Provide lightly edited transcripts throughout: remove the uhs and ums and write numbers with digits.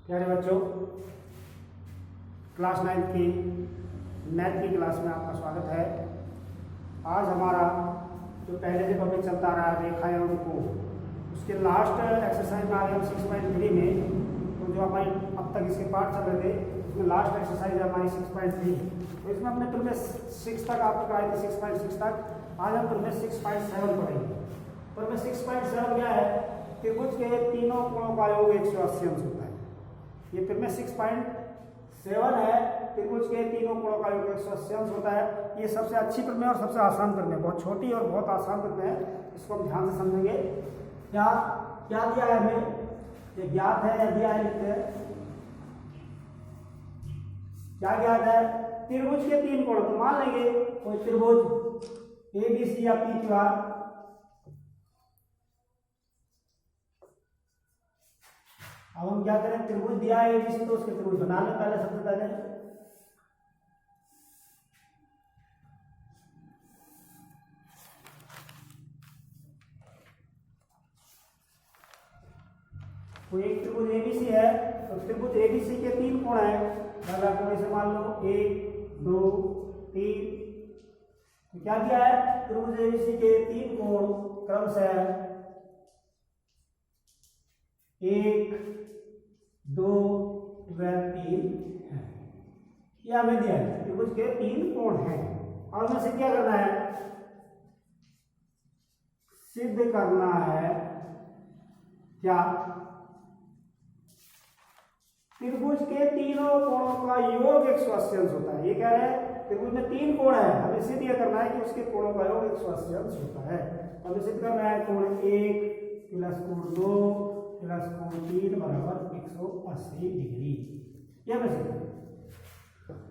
प्यारे बच्चों, क्लास 9 की मैथ की क्लास में आपका स्वागत है। आज हमारा जो पहले से टॉपिक चलता रहा है रेखा एवं कोण, उसके लास्ट एक्सरसाइज में आ गए हम 6.3 में। तो जो हमारी अब तक इसके पार्ट चल रहे थे उसमें लास्ट एक्सरसाइज है हमारी 6.3। तो इसमें हमने तुम 6 तक आपको कराई थी, 6.6 तक। आज हम तुम्हें 6.7 पढ़ेंगे। तो में 6.7 क्या है? त्रिभुज के तीनों कोणों का योग 180 अंश होता है। ये फिर में 6.7 है। त्रिभुज के तीनों कोणों का योग 180 अंश होता है। ये सबसे अच्छी प्रमेय और सबसे आसान प्रमेय, बहुत छोटी और बहुत आसान प्रमेय है। इसको हम ध्यान से समझेंगे। क्या क्या दिया है हमें? ये ज्ञात है या दिया है, लिखते हैं। क्या ज्ञात है? त्रिभुज के तीन कोण। तो मान लेंगे कोई त्रिभुज ए बी सी या पी क्यू आर, अब हम क्या करें? त्रिभुज दिया है एबीसी, तो उसके त्रिभुज बना लें पहले। सबसे पहले तो एक त्रिभुज एबीसी है, तो त्रिभुज एबीसी के तीन कोण है। पहला कोण इसे मान लो 1 2 3। तो क्या दिया है? त्रिभुज एबीसी के तीन कोण क्रमशः 1 2 व 3 है। यह हमें दिया है, त्रिभुज के तीन कोण हैं। और हमें सिद्ध क्या करना है? सिद्ध करना है क्या? त्रिभुज के तीनों कोणों का योग 180 अंश होता है। ये कह रहे हैं त्रिभुज में तीन कोण है, हमें सिद्ध यह करना है कि उसके कोणों का योग 180 अंश होता है। हमें सिद्ध करना है कोण 1 प्लस कोण 2 प्लस कोण 3 बराबर 180 डिग्री। यह मैं सिद्ध करूं।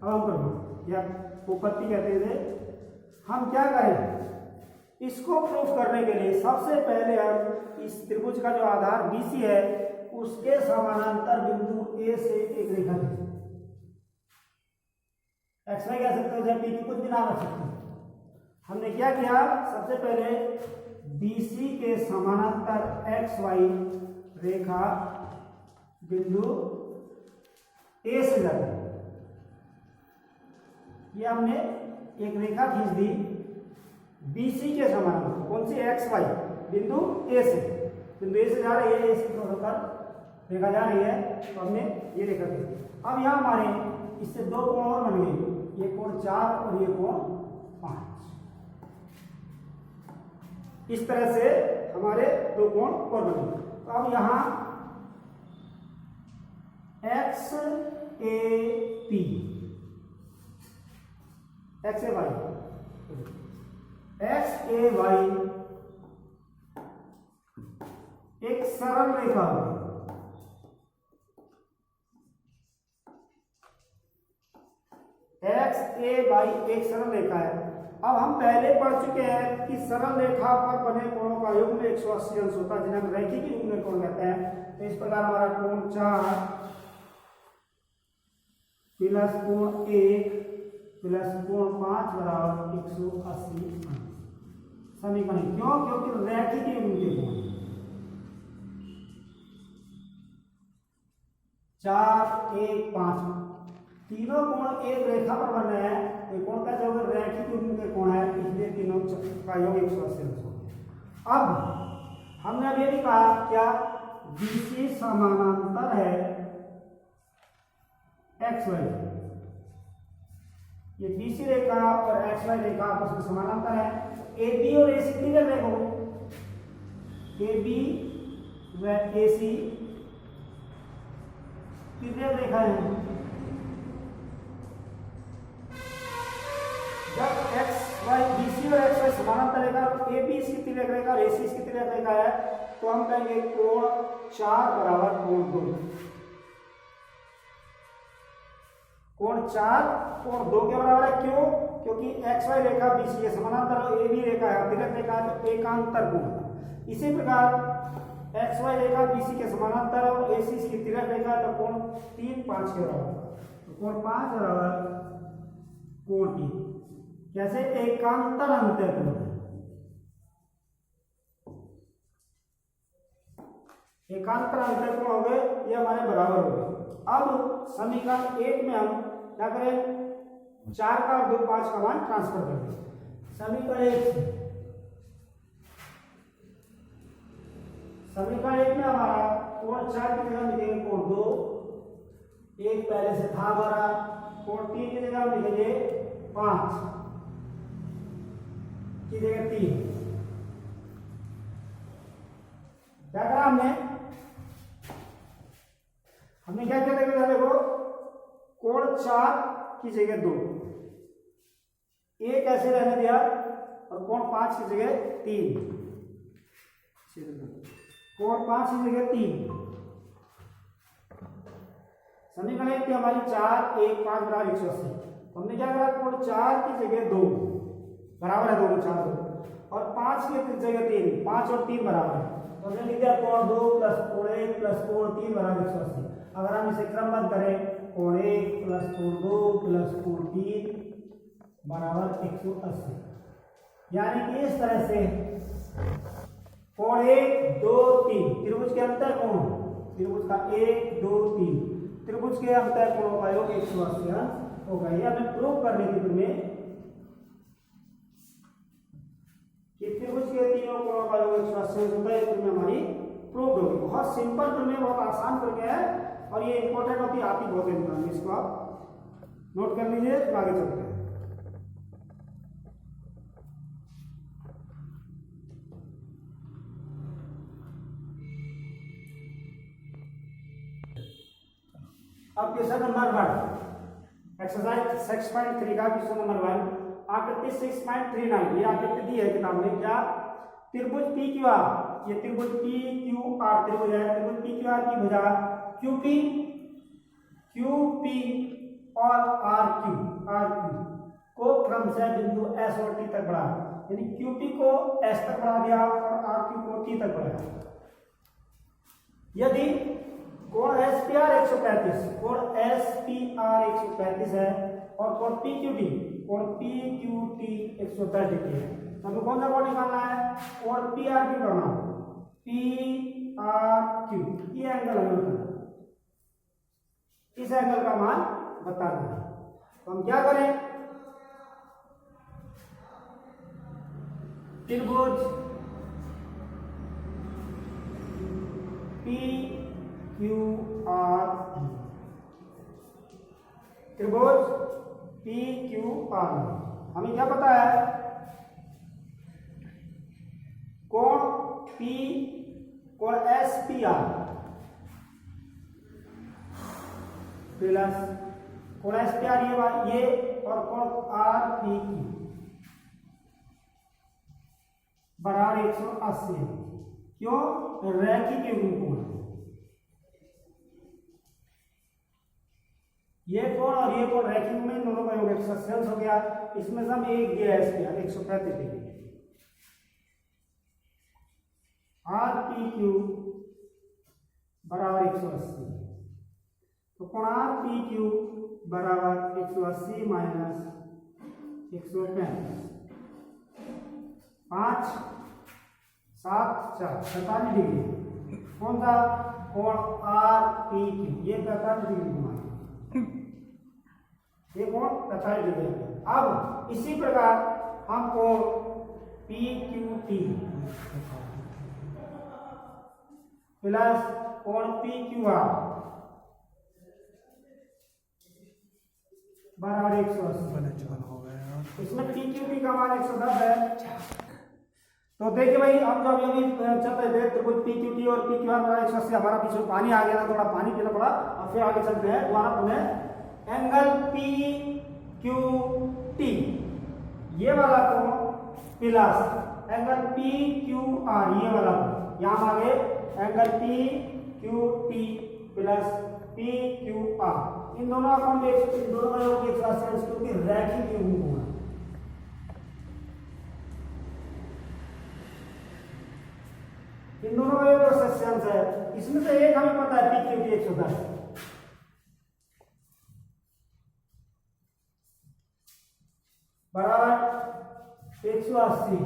अब हम करो या उपपत्ति कहते थे। हम क्या करें? इसको प्रूफ करने के लिए सबसे पहले हम इस त्रिभुज का जो आधार बीसी है उसके समानांतर बिंदु ए से एक रेखा खींचें। एक्स वाई कह सकते हो, जब पी की कुछ भी नाम रख सकते हो। हमने क्या किया? सबसे पहले बीसी के समानांतर एक्स वाई रेखा बिंदु ए से जाती है। ये हमने एक रेखा खींच दी बीसी के समानांतर। कौन सी? एक्स वाई बिंदु ए से। बिंदु ए से जा रही है, ए से होकर रेखा जा रही है, तो हमने ये रेखा खींच दी। अब यहाँ हमारे इससे दो कोण और बन गए, ये कोण 4 और ये कोण 5। इस तरह से हमारे दो कोण और बन गए। तो अब यहाँ X A P, X A Y, X A Y एक सरल रेखा होगी। एक्स ए वाई एक सरल रेखा है। अब हम पहले पढ़ चुके हैं कि सरल रेखा पर बने कोणों का युग्म 180 अंश होता है, जिन्हें हम रैखिक युग्म कोण कहते हैं। तो इस प्रकार हमारा कोण 4 प्लस कोण 1 प्लस कोण 5 बराबर 180 अंश समीकरण। क्यों? क्योंकि रैखिक युग्म के कोण 4 1 5 तीनों कोण एक रेखा पर बन रहे हैं। तो कोण का जो रैखिक युग्म के कोण है, इसलिए तीनों का योग 180 अंश हो गया। अब हमने अब ये भी कहा क्या? बीसी समानांतर है एक्स वाई। ये बीसी रेखा और एक्स वाई रेखा आपस में समानांतर है। ए बी और ए सी कितने रेखा हो? ए बी व ए सी कितने रेखा है? जब एक्स वाई बीसी और एक्स वाई समानांतर रेखा, तो ए बी इसकी तिर्यक रेखा और ए सी इसकी तिर्यक रेखा है, तो हम कहेंगे कोण 4 बराबर कोण 2। कोण 4 कोण 2 के बराबर है। क्यों? क्योंकि एक्स वाई रेखा बीसी के समानांतर और ए बी रेखा है, तिर्यक रेखा है, तो एकांतर कोण। इसी प्रकार एक्स वाई रेखा बीसी के समानांतर और ए सी इसकी तिर्यक रेखा है, तो कोण 3 5 के बराबर। तो कोण 5 बराबर कोण 3। कैसे? एकांतर अंतःकोण। एकांतर अंतःकोण हो गए, ये हमारे बराबर हो गए। अब समीकरण 1 में हम क्या करें, 4 का और 2 5 का मान ट्रांसफर कर दें। समीकरण 1 में हमारा कोण 4 की जगह लिखेंगे कोण 2, 1 पहले से था हमारा, कोण 3 की जगह हम लिखेंगे 5 की जगह 3। क्या करा हमने क्या किया था, देखो कोण 4 की जगह 2, 1 ऐसे रहने दिया और कोण 5 की जगह 3, कोण 5 की जगह 3। समीकरण 1 की हमारी 4 1 5 बराबर 180। हमने क्या करा, कोण 4 की जगह 2 बराबर है, दोनों 4 2 और 5 की जगह 3, 5 और 3 बराबर है, तो हमने लिख दिया कोण 2 प्लस कोण 1 प्लस कोण 3 बराबर 180। अगर हम इसे क्रमबद्ध करें, कोण 1 प्लस कोण 2 प्लस कोण 3 बराबर 180। यानी कि इस तरह से कोण 1 2 3 त्रिभुज के अंतर कोण, त्रिभुज का 1 2 3 त्रिभुज के अंतर कोणों का योग 180 होगा। ये हमें प्रूव करने की तुम्हें कि त्रिभुज के तीनों कोणों का योग 180 होता है, तुम्हें हमारी प्रूव होगी। बहुत सिंपल, तुम्हें बहुत आसान करके है और ये इंपॉर्टेंट होती है, आती बहुत है। इसको आप नोट कर लीजिए, तो आगे चलते हैं। अब क्वेश्चन नंबर 1, एक्सरसाइज 6.3 का क्वेश्चन नंबर 1, आकृति 6.39। ये आकृति दी है किताब में, क्या त्रिभुज पी क्यू आर, ये त्रिभुज पी क्यू आर त्रिभुज है, त्रिभुज पी क्यू आर की भुजा क्यूपी और आर क्यू को क्रमशः बिंदु एस और टी तक बढ़ा, यानी क्यूपी को एस तक बढ़ा दिया और आर क्यू को टी तक बढ़ाया। यदि कोण एसपीआर 135, कोण एसपीआर 135 है और कोण पीक्यूटी 130 डिग्री है, तो हमें कौन सा कोण निकालना है, कोण पीआरक्यू करना हो, पीआरक्यू ये एंगल हमें बताना, इस एंगल का मान बताना है। तो हम क्या करें, त्रिभुज पी क्यू आर, त्रिभुज पी क्यू आर हमें क्या पता है, कोण एस पी आर प्लस कोण एस पी आर ये और कोण आर पी क्यू बराबर 180। क्यों, रैखिक युग्म कोण, ये कोण और ये कोण रैखिक में दोनों का योग 180 हो गया। इसमें से हम एक दिया S P R 135 degree, R P Q बराबर 180, तो कोण आर पी क्यू बराबर 180 माइनस 135, 5 7 4 45 डिग्री। कौन सा, कोण आर पी क्यू ये 45 डिग्री घुमाए, ये कोण 45 डिग्री। अब इसी प्रकार हम कोण पी क्यू टी प्लस कोण पी क्यू आर बराबर 180, इसमें पी क्यू टी का मान 110 है। तो देखिए भाई, हम जो अभी चल रहे थे त्रिभुज पी क्यू टी और पी क्यू आर बराबर 180, हमारा पीछे पानी आ गया था, थोड़ा पानी पीना पड़ा और फिर आगे चलते हैं दोबारा पुनः। एंगल पी क्यू टी ये वाला कोण plus angle P Q R ये वाला कोण, यहाँ आगे angle P Q T plus P Q R, इन दोनों का कोण इन दोनों का योग 180 क्योंकि रैखिक युग्म कोण है। इन दोनों का योग 180 है, इसमें से एक हमें पता है पी क्यू टी 110 बराबर 180,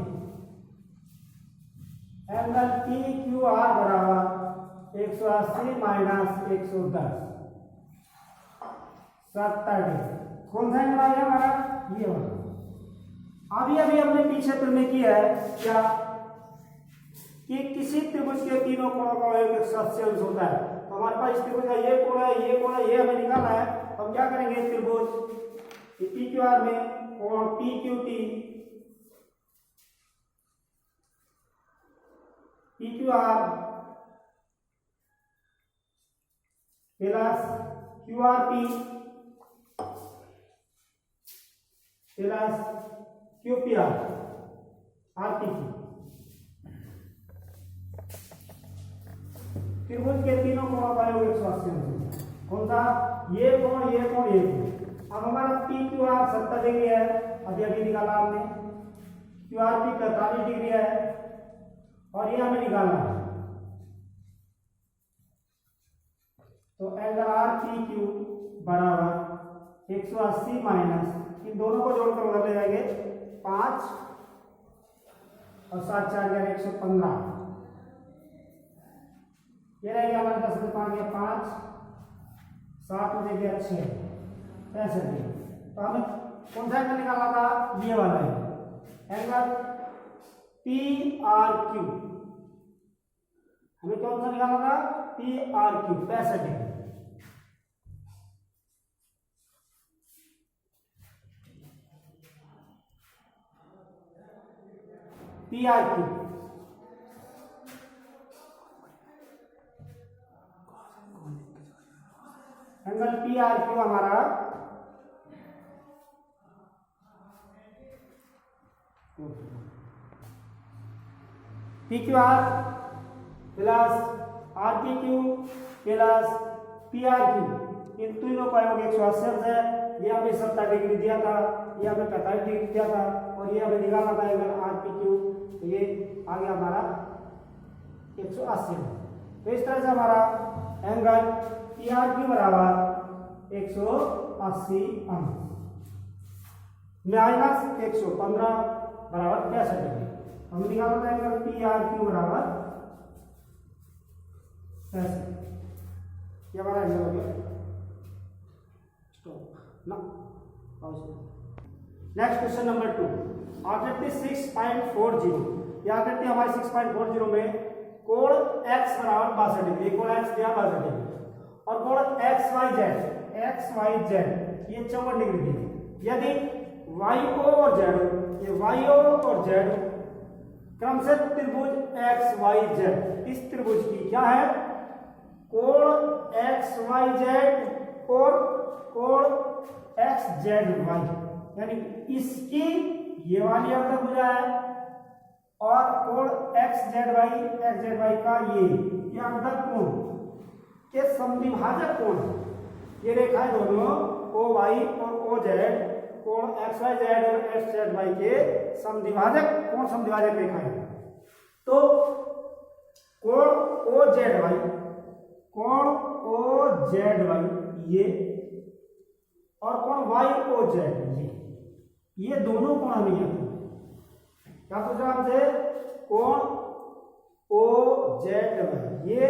एंगल पी क्यू आर बराबर 180 माइनस 110, 70 डिग्री। कौन सा एंगल आ गया हमारा? ये वाला। अभी हमने पीछे तुलना किया है क्या कि किसी त्रिभुज के तीनों कोणों का योग 180 अंश होता है। तो हमारे पास इस त्रिभुज का ये कोण है, ये कोण है, ये हमें निकालना है। तो हम क्या करेंगे, त्रिभुज PQR में कोण PQT PQR plus QRP plus QPR RPQ। त्रिभुज के तीनों कोणों का योग 180 अंश। कौन सा? ये कोण, ये कोण, ये कोण। अब हमारा PQR 70 डिग्री है, अभी निकाला हमने। QRP 45 डिग्री है और ये हमें निकालना है। तो एंगल RPQ बराबर 180 माइनस, इन दोनों को जोड़कर उधर ले जाएंगे 5 और 7 4 115। ये रहेगा हमारे 10 में 5 गया 5, 7 में गया 6, 65 डिग्री। तो हमें कौन सा एंगल निकालना था? ये वाला है एंगल PRQ। हमें कौन सा निकालना था? PRQ 65 degree. PRQ angle PRQ हमारा PQR plus RPQ plus PRQ, इन तीनों का योग 180 अंश है। ये हमें 70 डिग्री दिया था, ये हमें 45 डिग्री दिया था और ये हमें निकालना था एंगल RPQ। तो ये आ गया हमारा 180 अंश। तो इस तरह से हमारा एंगल PRQ बराबर 180 अंश माइनस 115 बराबर 65 डिग्री। हम निकालना था एंगल PRQ बराबर 65। ये हमारा एंगल हो गया। स्टॉप ना, नेक्स्ट क्वेश्चन नंबर 2। आकृति 6.40, यह आकृति हमारी 6.40 में कोण x बराबर 62 डिग्री, कोण x दिया 62 डिग्री और कोण XYZ ये 54 डिग्री दी। यदि YO और Z, ये YO और Z क्रमशः त्रिभुज XYZ, इस त्रिभुज की क्या है? कोण XYZ और कोण XZY, यानी इसकी ये वाली अर्धभुजा है और कोण XZY का ये अर्धक कोण के समद्विभाजक कोण। ये रेखाएं दोनों OY और OZ कोण XYZ और XZY के समद्विभाजक रेखाएं। तो कोण OZY ये और कोण YOZ ये दोनों कोण हमें यहाँ क्या पूछा हमसे? कोण OZY ये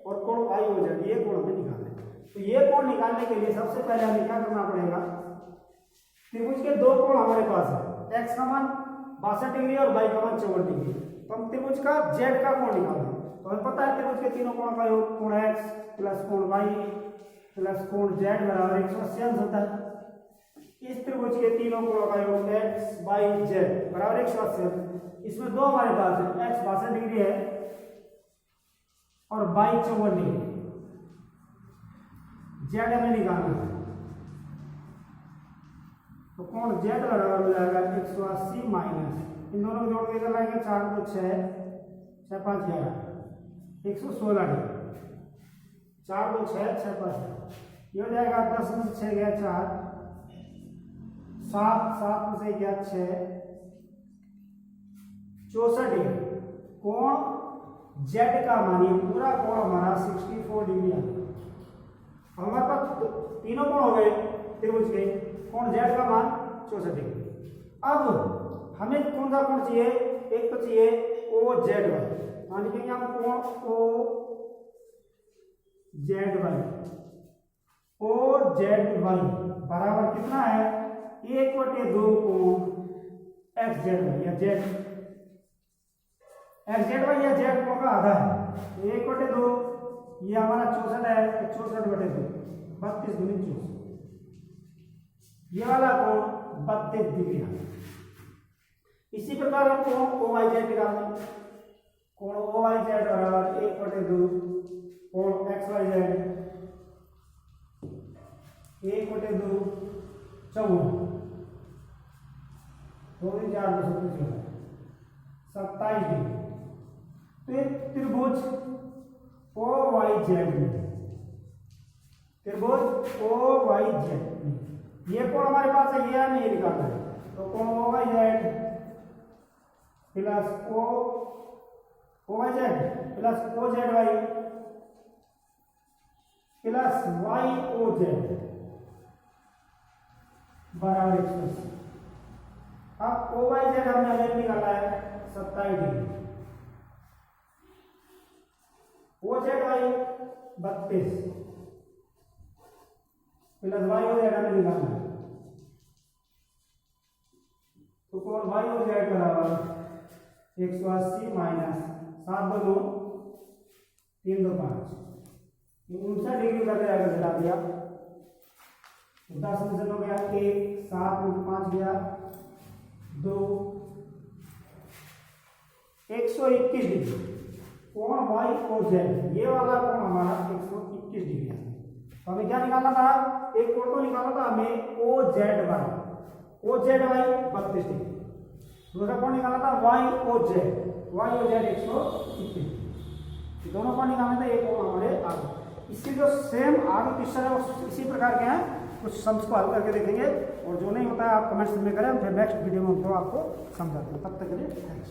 और कोण YOZ ये कोण हमें निकालना है। तो ये कोण निकालने के लिए सबसे पहले हमें क्या करना पड़ेगा? त्रिभुज के दो कोण हमारे पास है, x का मान 62 डिग्री और y का मान 54 डिग्री। तो हम त्रिभुज का z का कोण निकालना है। तो हमें पता है त्रिभुज के तीनों कोणों का योग कोण x प्लस कोण y प्लस कोण z बराबर 180 अंश होता है। इस त्रिभुज के तीनों कोणों का योग x y z बराबर 180 अंश। इसमें दो हमारे पास है, x 62 डिग्री है और y 54 डिग्री। z हमें निकालना है। तो कोण z बराबर हो जाएगा 180 माइनस, इन दोनों को जोड़ के कर लाएंगे 4 2 6 6 5 11 116 डिग्री। 4 2 6 6 5 ये हो जाएगा 10 में से 6 गया 4, 7 7 में से गया 6 64 डिग्री। कोण z का मान ये पूरा कोण हमारा 64 डिग्री है। हमारे पास तीनों कोण हो गए त्रिभुज के, कोण z का मान 64 डिग्री। अब हमें कौन सा कोण चाहिए? एक तो चाहिए OZY, मान लिखेंगे हम कोण OZY ओ जेड वाई बराबर कितना है 1/2 कोण एक्स जेड वाई या जेड एक्स जेड वाई या जेड कोण का आधा है। 1/2 ये हमारा 64 है, 64/2 32 दूनी 64, ये वाला कोण 32 डिग्री है। इसी प्रकार हम कोण ओ वाई जेड निकालना, कोण ओ वाई जेड बराबर 1/2 कोण एक्स वाई जेड 1/2 54 2 4 27 डिग्री। तो ये त्रिभुज ओ वाई जेड में, त्रिभुज ओ वाई जेड में ये कोण हमारे पास है, ये हमें ये निकालना है। तो कोण O Y Z plus O Y Z plus O Z Y plus Y O Z बराबर 180। अब ओ वाई जेड हमने अलग निकाला है 27 degree, O Z Y 32 plus Y O Z हमें निकालना है। तो कोण वाई ओ जेड बराबर 180 माइनस 7 2 3 2 5 59 डिग्री कर जाएगा, घटा दिया 10 में से हो गया 1 7 में 5 गया 2 121 डिग्री कोण वाई ओ जेड, ये वाला कोण हमारा 121 डिग्री है। तो हमें क्या निकालना था, एक कोण तो निकालना था हमें ओ जेड वाई 32 डिग्री, दूसरा कोण निकालना था वाई ओ जेड 121 दोनों कोण निकालना था, एक कोण हमारे आगे। इसके जो सेम आगे क्वेश्चन है वो इसी प्रकार के हैं, कुछ सम्स को हल करके देखेंगे और जो नहीं होता है आप कमेंट्स में करें, फिर नेक्स्ट वीडियो में तो आपको समझाते हैं। तब तक के लिए थैंक्स।